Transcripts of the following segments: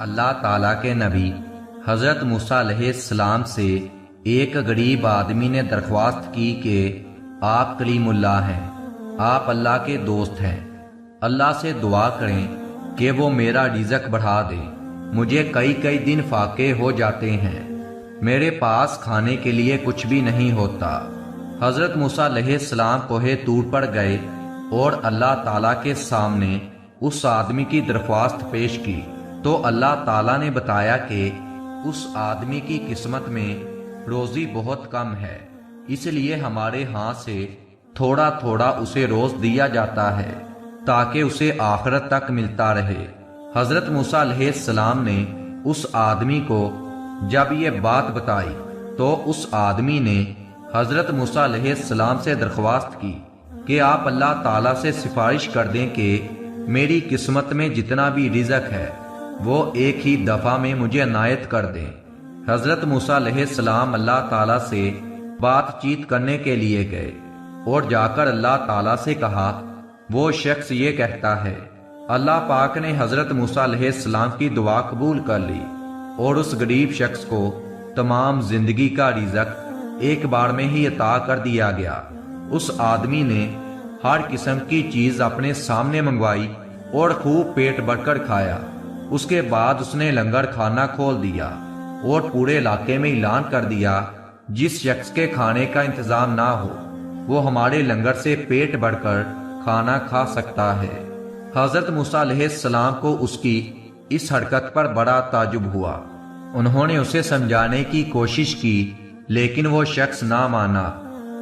اللہ تعالیٰ کے نبی حضرت موسیٰ علیہ السلام سے ایک غریب آدمی نے درخواست کی کہ آپ کلیم اللہ ہیں، آپ اللہ کے دوست ہیں، اللہ سے دعا کریں کہ وہ میرا رزق بڑھا دے، مجھے کئی دن فاقے ہو جاتے ہیں، میرے پاس کھانے کے لیے کچھ بھی نہیں ہوتا۔ حضرت موسیٰ علیہ السلام کوہ طور پر گئے اور اللہ تعالیٰ کے سامنے اس آدمی کی درخواست پیش کی تو اللہ تعالیٰ نے بتایا کہ اس آدمی کی قسمت میں روزی بہت کم ہے، اس لیے ہمارے ہاں سے تھوڑا تھوڑا اسے روز دیا جاتا ہے تاکہ اسے آخرت تک ملتا رہے۔ حضرت موسیٰ علیہ السلام نے اس آدمی کو جب یہ بات بتائی تو اس آدمی نے حضرت موسیٰ علیہ السلام سے درخواست کی کہ آپ اللہ تعالیٰ سے سفارش کر دیں کہ میری قسمت میں جتنا بھی رزق ہے وہ ایک ہی دفعہ میں مجھے عنایت کر دیں۔ حضرت موسیٰ علیہ السلام اللہ تعالیٰ سے بات چیت کرنے کے لیے گئے اور جا کر اللہ تعالیٰ سے کہا، وہ شخص یہ کہتا ہے۔ اللہ پاک نے حضرت موسیٰ علیہ السلام کی دعا قبول کر لی اور اس غریب شخص کو تمام زندگی کا رزق ایک بار میں ہی عطا کر دیا گیا۔ اس آدمی نے ہر قسم کی چیز اپنے سامنے منگوائی اور خوب پیٹ بھر کر کھایا۔ اس کے بعد اس نے لنگر کھانہ کھول دیا اور پورے علاقے میں اعلان کر دیا، جس شخص کے کھانے کا انتظام نہ ہو وہ ہمارے لنگر سے پیٹ بھر کر کھانا کھا سکتا ہے۔ حضرت موسیٰ علیہ السلام کو اس کی اس حرکت پر بڑا تعجب ہوا۔ انہوں نے اسے سمجھانے کی کوشش کی لیکن وہ شخص نہ مانا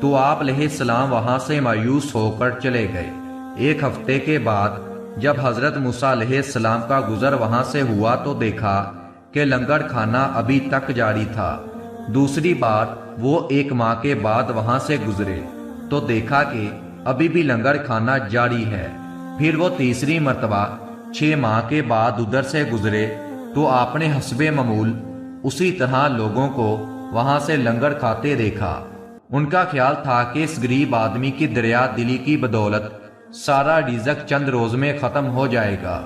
تو آپ علیہ السلام وہاں سے مایوس ہو کر چلے گئے۔ ایک ہفتے کے بعد جب حضرت موسیٰ علیہ السلام کا گزر وہاں سے ہوا تو دیکھا کہ لنگر کھانا ابھی تک جاری تھا۔ دوسری بار وہ ایک ماہ کے بعد وہاں سے گزرے تو دیکھا کہ ابھی بھی لنگر کھانا جاری ہے۔ پھر وہ تیسری مرتبہ 6 ماہ کے بعد ادھر سے گزرے تو آپ نے حسب معمول اسی طرح لوگوں کو وہاں سے لنگر کھاتے دیکھا۔ ان کا خیال تھا کہ اس غریب آدمی کی دریا دلی کی بدولت سارا رزق چند روز میں ختم ہو جائے گا،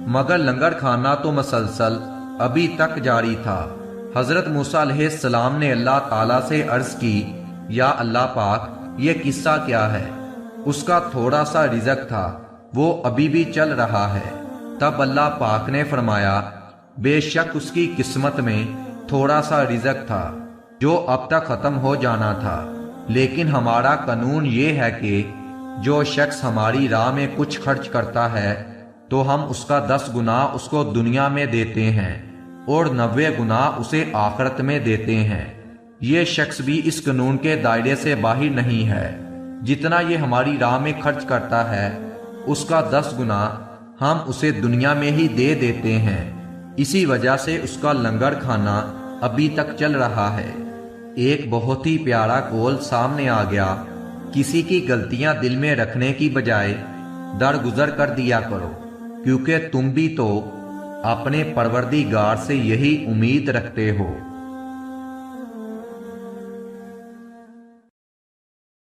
مگر لنگر کھانا تو مسلسل ابھی تک جاری تھا۔ حضرت موسیٰ علیہ السلام نے اللہ تعالیٰ سے عرض کی، یا اللہ پاک، یہ قصہ کیا ہے؟ اس کا تھوڑا سا رزق تھا، وہ ابھی بھی چل رہا ہے۔ تب اللہ پاک نے فرمایا، بے شک اس کی قسمت میں تھوڑا سا رزق تھا جو اب تک ختم ہو جانا تھا، لیکن ہمارا قانون یہ ہے کہ جو شخص ہماری راہ میں کچھ خرچ کرتا ہے تو ہم اس کا 10 گنا اس کو دنیا میں دیتے ہیں اور 90 گنا اسے آخرت میں دیتے ہیں۔ یہ شخص بھی اس قانون کے دائرے سے باہر نہیں ہے۔ جتنا یہ ہماری راہ میں خرچ کرتا ہے اس کا 10 گنا ہم اسے دنیا میں ہی دے دیتے ہیں، اسی وجہ سے اس کا لنگر کھانا ابھی تک چل رہا ہے۔ ایک بہت ہی پیارا قول سامنے آ گیا، کسی کی غلطیاں دل میں رکھنے کی بجائے درگزر کر دیا کرو، کیونکہ تم بھی تو اپنے پروردگار سے یہی امید رکھتے ہو۔